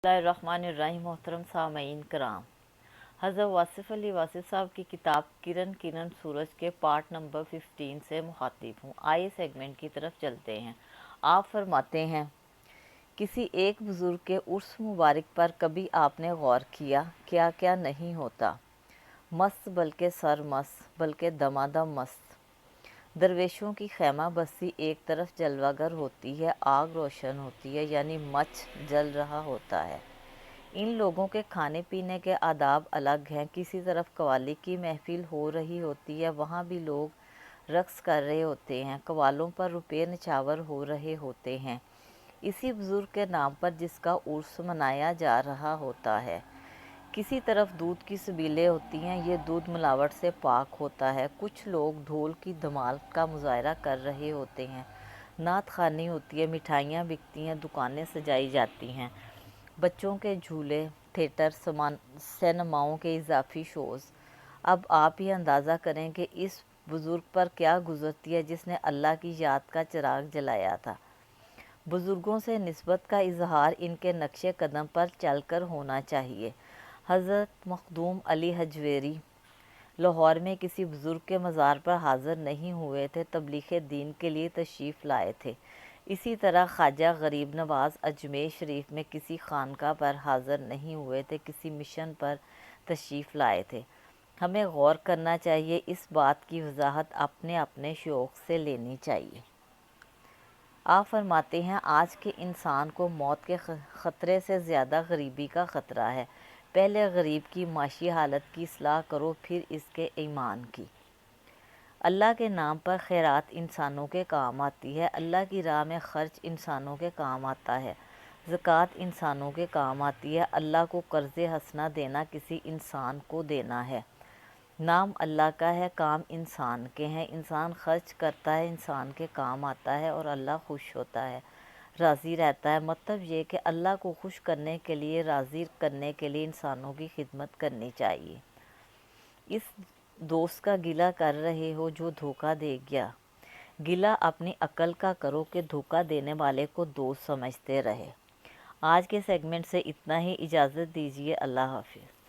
बिस्मिल्लाहिर्रहमानिर्रहीम। मोहतरम सामईन कराम, हज़रत वासिफ़ अली वासिफ़ साहब की किताब किरण किरण सूरज के पार्ट नंबर 15 से मुखातिब हूँ। आइए सेगमेंट की तरफ चलते हैं। आप फरमाते हैं, किसी एक बुज़ुर्ग के उर्स मुबारक पर कभी आपने गौर किया क्या क्या नहीं होता? मस्त बल्कि सर मस्त, बल्कि दमादम मस्त। दरवेशों की खैमा बस्ती एक तरफ जलवागर होती है, आग रोशन होती है, यानी मच जल रहा होता है। इन लोगों के खाने पीने के आदाब अलग हैं। किसी तरफ कव्वाली की महफिल हो रही होती है, वहाँ भी लोग रक्स कर रहे होते हैं, कव्वालों पर रुपये निछावर हो रहे होते हैं, इसी बुज़ुर्ग के नाम पर जिसका उर्स मनाया जा रहा होता है। किसी तरफ दूध की सबीलें होती हैं, ये दूध मिलावट से पाक होता है। कुछ लोग ढोल की धमाल का मुजाहरा कर रहे होते हैं, नात ख़्वानी होती है, मिठाइयाँ बिकती हैं, दुकानें सजाई जाती हैं, बच्चों के झूले, थिएटर, सिनेमाओं के इजाफी शोज़। अब आप ही अंदाज़ा करें कि इस बुज़ुर्ग पर क्या गुज़रती है जिसने अल्लाह की याद का चिराग जलाया था। बुज़ुर्गों से निस्बत का इजहार इनके नक्शे कदम पर चलकर होना चाहिए। हज़रत मखदूम अली हजवेरी लाहौर में किसी बुज़ुर्ग के मज़ार पर हाज़िर नहीं हुए थे, तबलीग दीन के लिए तशरीफ़ लाए थे। इसी तरह ख्वाजा गरीब नवाज़ अजमेर शरीफ में किसी खानका पर हाज़िर नहीं हुए थे, किसी मिशन पर तशरीफ़ लाए थे। हमें गौर करना चाहिए, इस बात की वजाहत अपने अपने शौक़ से लेनी चाहिए। आप फरमाते हैं, आज के इंसान को मौत के ख़तरे से ज़्यादा गरीबी का ख़तरा है। पहले गरीब की माशी हालत की इस्लाह करो, फिर इसके ईमान की। अल्लाह के नाम पर खैरात इंसानों के काम आती है, अल्लाह की राह में ख़र्च इंसानों के काम आता है, ज़कात इंसानों के काम आती है। अल्लाह को कर्ज़ हसना देना किसी इंसान को देना है। नाम अल्लाह का है, काम इंसान के हैं। इंसान खर्च करता है, इंसान के काम आता है और अल्लाह खुश होता है, राज़ी रहता है। मतलब ये कि अल्लाह को खुश करने के लिए, राज़ी करने के लिए इंसानों की खिदमत करनी चाहिए। इस दोस्त का गिला कर रहे हो जो धोखा दे गया, गिला अपनी अक्ल का करो कि धोखा देने वाले को दोस्त समझते रहे। आज के सेगमेंट से इतना ही, इजाज़त दीजिए। अल्लाह हाफ़िज़।